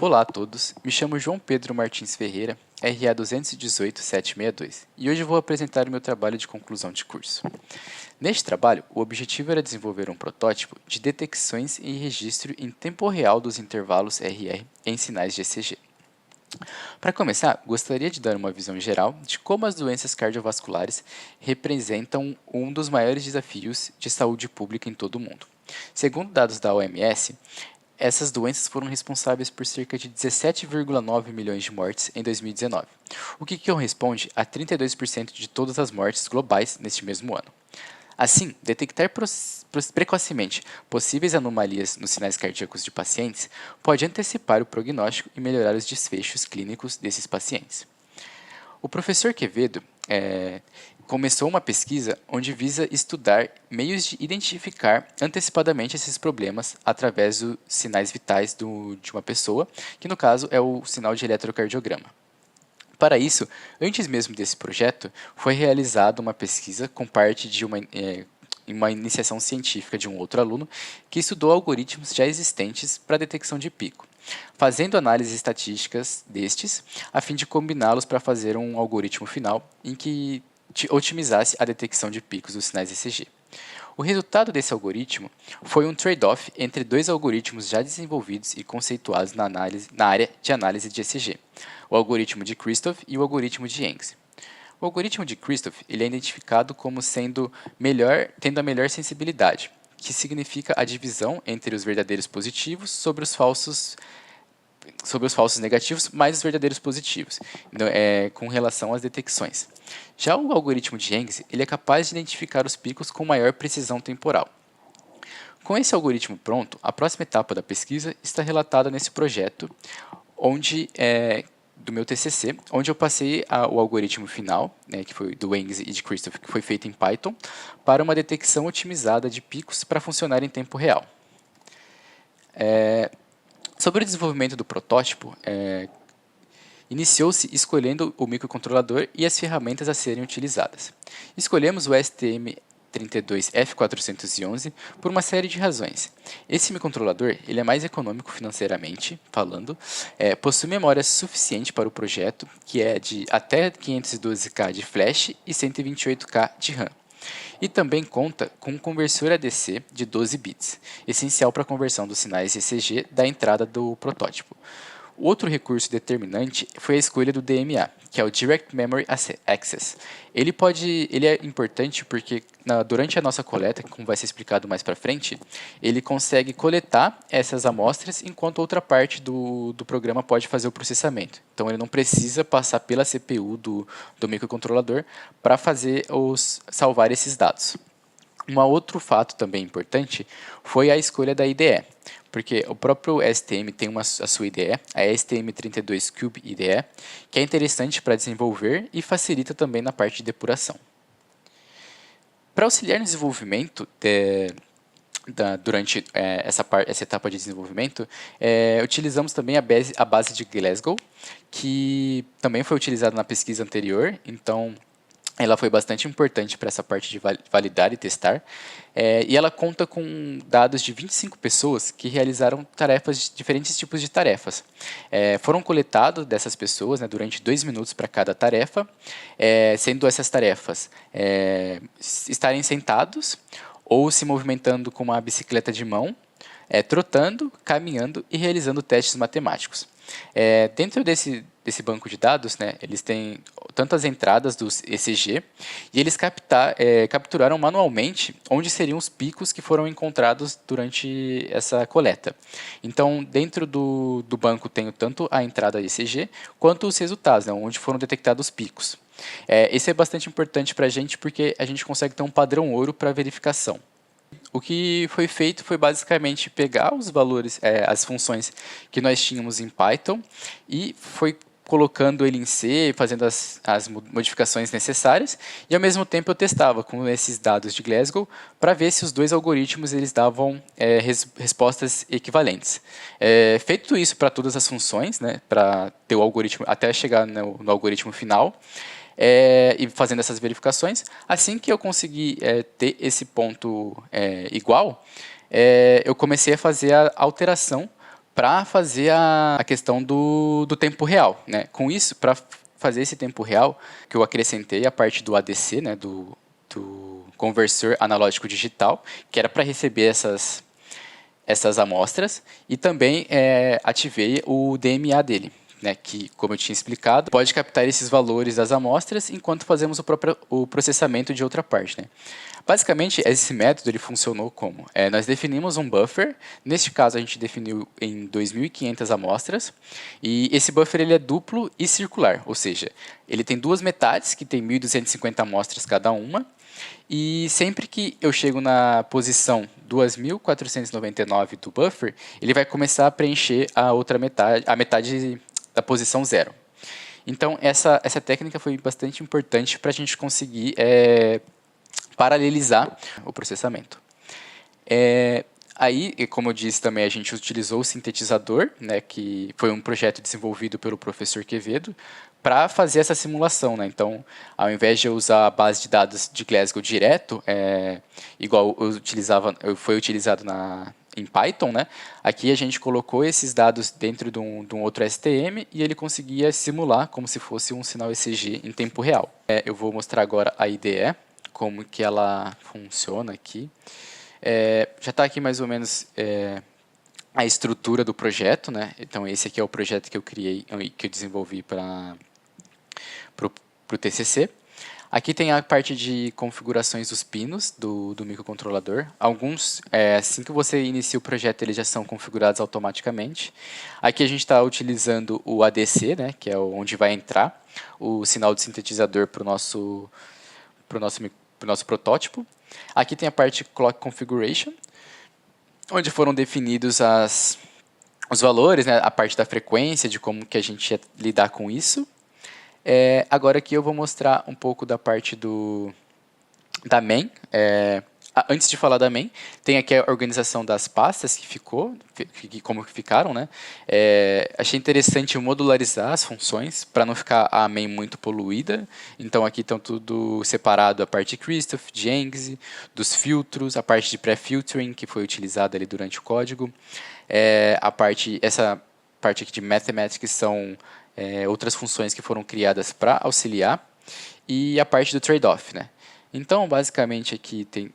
Olá a todos, me chamo João Pedro Martins Ferreira, RA 218762, e hoje vou apresentar o meu trabalho de conclusão de curso. Neste trabalho, o objetivo era desenvolver um protótipo de detecções e registro em tempo real dos intervalos RR em sinais de ECG. Para começar, gostaria de dar uma visão geral de como as doenças cardiovasculares representam um dos maiores desafios de saúde pública em todo o mundo. Segundo dados da OMS, essas doenças foram responsáveis por cerca de 17,9 milhões de mortes em 2019, o que corresponde a 32% de todas as mortes globais neste mesmo ano. Assim, detectar precocemente possíveis anomalias nos sinais cardíacos de pacientes pode antecipar o prognóstico e melhorar os desfechos clínicos desses pacientes. O professor Quevedo começou uma pesquisa onde visa estudar meios de identificar antecipadamente esses problemas através dos sinais vitais de uma pessoa, que no caso é o sinal de eletrocardiograma. Para isso, antes mesmo desse projeto, foi realizada uma pesquisa com parte de uma iniciação científica de um outro aluno que estudou algoritmos já existentes para detecção de pico, fazendo análises estatísticas destes, a fim de combiná-los para fazer um algoritmo final em que otimizasse a detecção de picos dos sinais ECG. O resultado desse algoritmo foi um trade-off entre dois algoritmos já desenvolvidos e conceituados na área de análise de ECG, o algoritmo de Christoph e o algoritmo de Yengs. O algoritmo de Christoph ele é identificado como tendo a melhor sensibilidade, que significa a divisão entre os verdadeiros positivos sobre os falsos negativos mais os verdadeiros positivos, com relação às detecções. Já o algoritmo de Yengs ele é capaz de identificar os picos com maior precisão temporal. Com esse algoritmo pronto, a próxima etapa da pesquisa está relatada nesse projeto, do meu TCC, onde eu passei o algoritmo final, que foi do Yengs e de Christoph, que foi feito em Python, para uma detecção otimizada de picos para funcionar em tempo real. Sobre o desenvolvimento do protótipo, iniciou-se escolhendo o microcontrolador e as ferramentas a serem utilizadas. Escolhemos o STM32F411 por uma série de razões. Esse microcontrolador ele é mais econômico financeiramente falando, possui memória suficiente para o projeto, que é de até 512K de flash e 128K de RAM. E também conta com um conversor ADC de 12 bits, essencial para a conversão dos sinais ECG da entrada do protótipo. O outro recurso determinante foi a escolha do DMA, que é o Direct Memory Access. Ele é importante porque durante a nossa coleta, como vai ser explicado mais para frente, ele consegue coletar essas amostras enquanto outra parte do programa pode fazer o processamento. Então ele não precisa passar pela CPU do microcontrolador para salvar esses dados. Um outro fato também importante foi a escolha da IDE, porque o próprio STM tem a sua IDE, a STM32Cube IDE, que é interessante para desenvolver e facilita também na parte de depuração. Para auxiliar no desenvolvimento durante essa etapa de desenvolvimento, utilizamos também a base de Glasgow, que também foi utilizada na pesquisa anterior, então ela foi bastante importante para essa parte de validar e testar, e ela conta com dados de 25 pessoas que realizaram diferentes tipos de tarefas. Foram coletados dessas pessoas durante 2 minutos para cada tarefa, sendo essas tarefas estarem sentados ou se movimentando com uma bicicleta de mão, trotando, caminhando e realizando testes matemáticos. Dentro desse banco de dados, eles têm tantas entradas dos ECG e eles capturaram manualmente onde seriam os picos que foram encontrados durante essa coleta. Então, dentro do banco tem tanto a entrada ECG quanto os resultados, onde foram detectados os picos. Isso é bastante importante para a gente porque a gente consegue ter um padrão ouro para verificação. O que foi feito foi basicamente pegar os valores, as funções que nós tínhamos em Python e foi colocando ele em C, fazendo as modificações necessárias e ao mesmo tempo eu testava com esses dados de Glasgow para ver se os dois algoritmos eles davam respostas equivalentes. Feito isso para todas as funções, para ter o algoritmo até chegar no algoritmo final, e fazendo essas verificações, assim que eu consegui ter esse ponto igual, eu comecei a fazer a alteração para fazer a questão do tempo real, né? Com isso, para fazer esse tempo real, que eu acrescentei a parte do ADC, né, do conversor analógico digital, que era para receber essas amostras, e também ativei o DMA dele, né, que, como eu tinha explicado, pode captar esses valores das amostras enquanto fazemos o processamento de outra parte, né. Basicamente, esse método ele funcionou como? Nós definimos um buffer, neste caso a gente definiu em 2.500 amostras, e esse buffer ele é duplo e circular, ou seja, ele tem duas metades que tem 1.250 amostras cada uma, e sempre que eu chego na posição 2.499 do buffer, ele vai começar a preencher a outra metade, a metade da posição zero. Então, essa técnica foi bastante importante para a gente conseguir paralelizar o processamento. Aí, como eu disse também, a gente utilizou o sintetizador, né, que foi um projeto desenvolvido pelo professor Quevedo, para fazer essa simulação. Né? Então, ao invés de eu usar a base de dados de Glasgow direto, igual foi utilizado em Python, né? Aqui a gente colocou esses dados dentro de um outro STM e ele conseguia simular como se fosse um sinal ECG em tempo real. Eu vou mostrar agora a IDE, como que ela funciona aqui. Já está aqui mais ou menos a estrutura do projeto, né? Então esse aqui é o projeto que eu criei, que eu desenvolvi para o TCC. Aqui tem a parte de configurações dos pinos do microcontrolador. Alguns, assim que você inicia o projeto, eles já são configurados automaticamente. Aqui a gente está utilizando o ADC, né, que é onde vai entrar o sinal de sintetizador para o nosso protótipo. Aqui tem a parte Clock Configuration, onde foram definidos os valores, né, a parte da frequência, de como que a gente ia lidar com isso. Agora aqui eu vou mostrar um pouco da parte da main. Antes de falar da main, tem aqui a organização das pastas como ficaram, né? Achei interessante modularizar as funções para não ficar a main muito poluída. Então aqui estão tudo separado, a parte de Christoph, de Engz, dos filtros, a parte de pré-filtering que foi utilizada ali durante o código. Essa parte aqui de mathematics são outras funções que foram criadas para auxiliar, e a parte do trade-off, né? Então, basicamente, aqui tem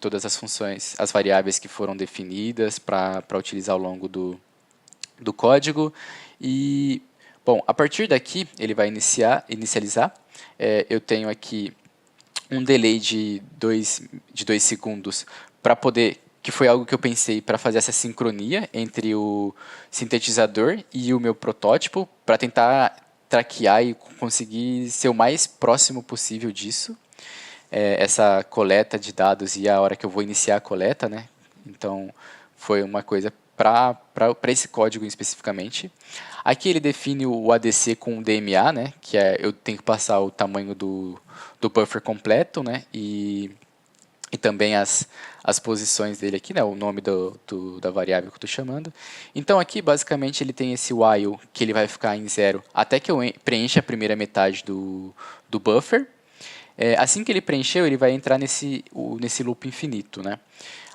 todas as funções, as variáveis que foram definidas para utilizar ao longo do código. E, bom, a partir daqui, ele vai inicializar. Eu tenho aqui um delay de 2 segundos para poder, que foi algo que eu pensei para fazer essa sincronia entre o sintetizador e o meu protótipo, para tentar traquear e conseguir ser o mais próximo possível disso. Essa coleta de dados e a hora que eu vou iniciar a coleta, né? Então, foi uma coisa para esse código especificamente. Aqui ele define o ADC com o DMA, né? Que eu tenho que passar o tamanho do buffer completo, né? E também as posições dele aqui, né, o nome da variável que eu estou chamando. Então aqui basicamente ele tem esse while que ele vai ficar em 0 até que eu preencha a primeira metade do buffer. Assim que ele preencheu, ele vai entrar nesse loop infinito, né?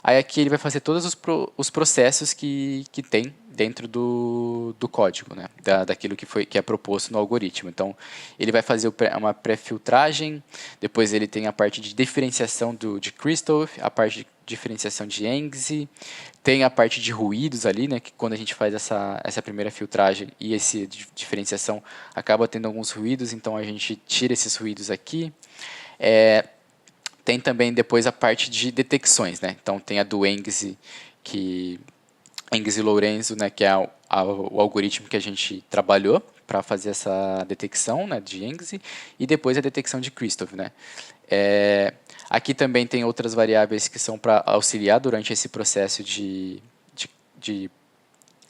Aí aqui ele vai fazer todos os processos que tem dentro do código, né? Daquilo que é proposto no algoritmo. Então, ele vai fazer uma pré-filtragem, depois ele tem a parte de diferenciação de Christoph, a parte de diferenciação de Engz, tem a parte de ruídos ali, né? Que quando a gente faz essa primeira filtragem e essa diferenciação, acaba tendo alguns ruídos, então a gente tira esses ruídos aqui. Tem também depois a parte de detecções, né? Então tem a do Engz, Engz e Lorenzo, né? Que é o algoritmo que a gente trabalhou para fazer essa detecção, né, de Engz, e depois a detecção de Christoph, né? Aqui também tem outras variáveis que são para auxiliar durante esse processo de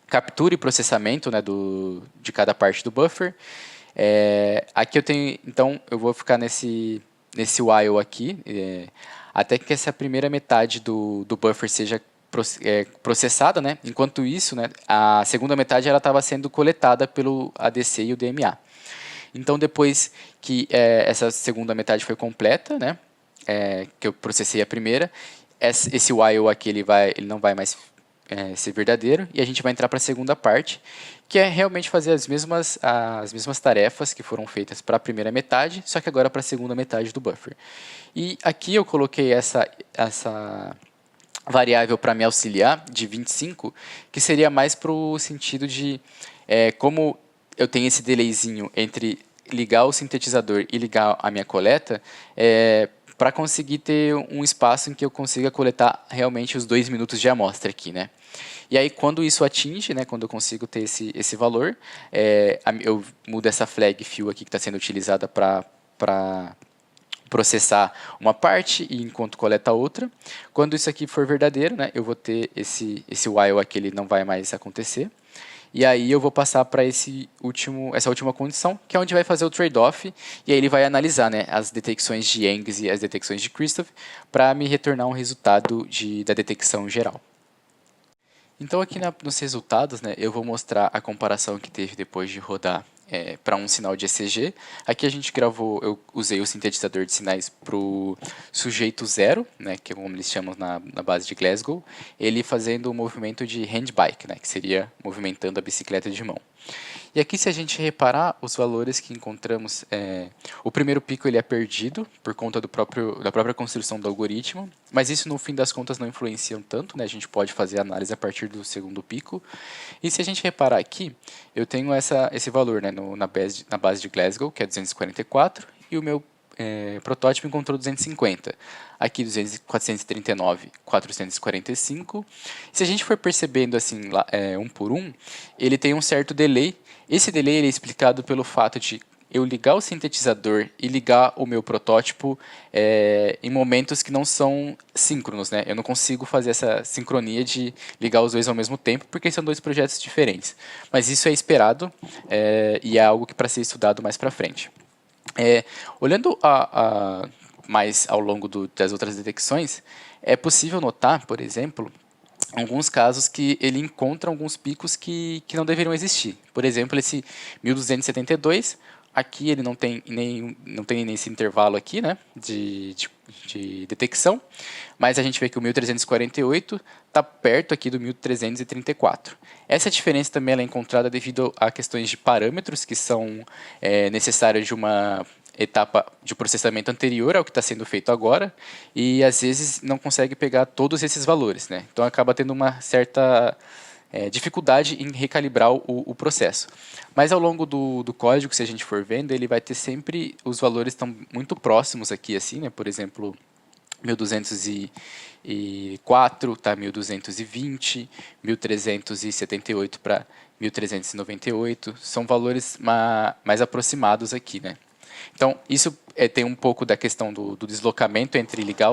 captura e processamento, né, de cada parte do buffer. Aqui eu tenho, então, eu vou ficar nesse while aqui, até que essa primeira metade do buffer seja processada, né? Enquanto isso, né, a segunda metade estava sendo coletada pelo ADC e o DMA. Então, depois que essa segunda metade foi completa, né, que eu processei a primeira, esse while aqui ele não vai mais ser verdadeiro, e a gente vai entrar para a segunda parte, que é realmente fazer as mesmas tarefas que foram feitas para a primeira metade, só que agora para a segunda metade do buffer. E aqui eu coloquei essa variável para me auxiliar, de 25, que seria mais para o sentido de, como eu tenho esse delayzinho entre ligar o sintetizador e ligar a minha coleta, para conseguir ter um espaço em que eu consiga coletar realmente os 2 minutos de amostra aqui, né? E aí, quando isso atinge, né, quando eu consigo ter esse valor, eu mudo essa flag fill aqui que está sendo utilizada para processar uma parte e enquanto coleta a outra. Quando isso aqui for verdadeiro, né, eu vou ter esse while aqui, ele não vai mais acontecer. E aí eu vou passar para essa última condição, que é onde vai fazer o trade-off, e aí ele vai analisar, né, as detecções de Yangs e as detecções de Christoph para me retornar um resultado da detecção geral. Então aqui nos resultados, né, eu vou mostrar a comparação que teve depois de rodar para um sinal de ECG. Aqui a gente gravou, eu usei o sintetizador de sinais para o sujeito 0, né, que é como eles chamam na base de Glasgow, ele fazendo o movimento de handbike, né, que seria movimentando a bicicleta de mão. E aqui, se a gente reparar, os valores que encontramos, o primeiro pico ele é perdido por conta da própria construção do algoritmo, mas isso no fim das contas não influencia tanto, né? A gente pode fazer a análise a partir do segundo pico. E se a gente reparar aqui, eu tenho esse valor, né, na base de Glasgow, que é 244, e o meu protótipo encontrou 250. Aqui 439, 445. Se a gente for percebendo assim, um por um, ele tem um certo delay. Esse delay ele é explicado pelo fato de eu ligar o sintetizador e ligar o meu protótipo em momentos que não são síncronos, né? Eu não consigo fazer essa sincronia de ligar os dois ao mesmo tempo, porque são dois projetos diferentes. Mas isso é esperado e é algo que para ser estudado mais para frente. Olhando mais ao longo das outras detecções, é possível notar, por exemplo, alguns casos que ele encontra alguns picos que não deveriam existir. Por exemplo, esse 1272, aqui ele não tem nesse intervalo aqui, né, de detecção, mas a gente vê que o 1348 está perto aqui do 1334. Essa diferença também ela é encontrada devido a questões de parâmetros que são necessários de uma etapa de processamento anterior ao que está sendo feito agora, e às vezes não consegue pegar todos esses valores, né? Então acaba tendo uma certa dificuldade em recalibrar o processo. Mas ao longo do código, se a gente for vendo, ele vai ter sempre, os valores estão muito próximos aqui, assim, né? Por exemplo, 1204 está 1220, 1378 para 1398, são valores mais aproximados aqui, né? Então, isso tem um pouco da questão do deslocamento entre ligar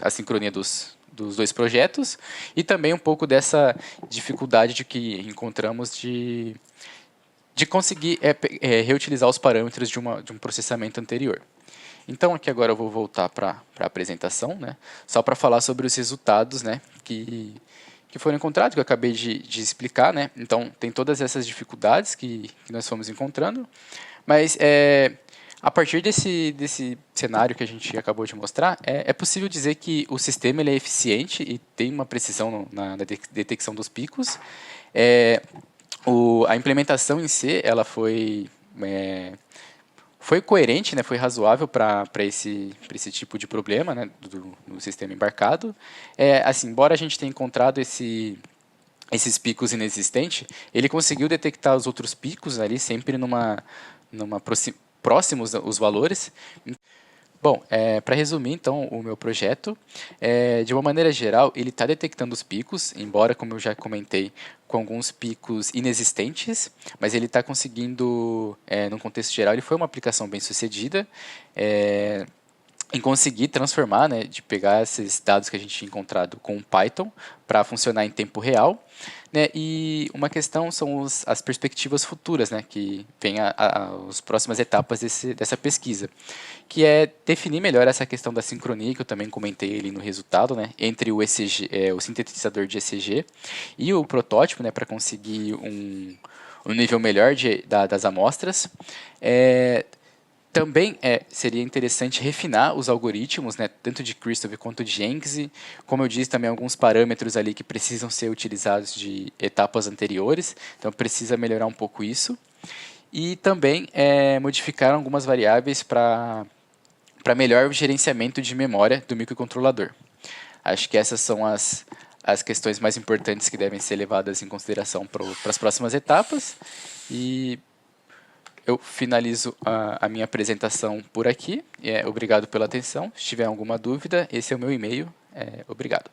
a sincronia dos dois projetos e também um pouco dessa dificuldade de que encontramos de conseguir reutilizar os parâmetros de um processamento anterior. Então, aqui agora eu vou voltar para a apresentação, né, só para falar sobre os resultados, né, que foram encontrados, que eu acabei de explicar. Né. Então, tem todas essas dificuldades que nós fomos encontrando, mas a partir desse cenário que a gente acabou de mostrar, é possível dizer que o sistema ele é eficiente e tem uma precisão na detecção dos picos. A implementação em si ela foi coerente, né, foi razoável para esse tipo de problema, né, do sistema embarcado. Assim, embora a gente tenha encontrado esses picos inexistentes, ele conseguiu detectar os outros picos ali, sempre próximos os valores. Bom, para resumir, então, o meu projeto, de uma maneira geral, ele está detectando os picos, embora, como eu já comentei, com alguns picos inexistentes, mas ele está conseguindo, no contexto geral, ele foi uma aplicação bem sucedida, em conseguir transformar, né, de pegar esses dados que a gente tinha encontrado com o Python para funcionar em tempo real, né, e uma questão são as perspectivas futuras, né, que vem as próximas etapas dessa pesquisa, que é definir melhor essa questão da sincronia, que eu também comentei ali no resultado, né, entre o ECG, o sintetizador de ECG e o protótipo, né, para conseguir um nível melhor das amostras. Também seria interessante refinar os algoritmos, né, tanto de Cristobal quanto de Jenkins. Como eu disse, também alguns parâmetros ali que precisam ser utilizados de etapas anteriores, então precisa melhorar um pouco isso. E também modificar algumas variáveis para melhor gerenciamento de memória do microcontrolador. Acho que essas são as questões mais importantes que devem ser levadas em consideração para as próximas etapas. E eu finalizo a minha apresentação por aqui. Obrigado pela atenção. Se tiver alguma dúvida, esse é o meu e-mail. Obrigado.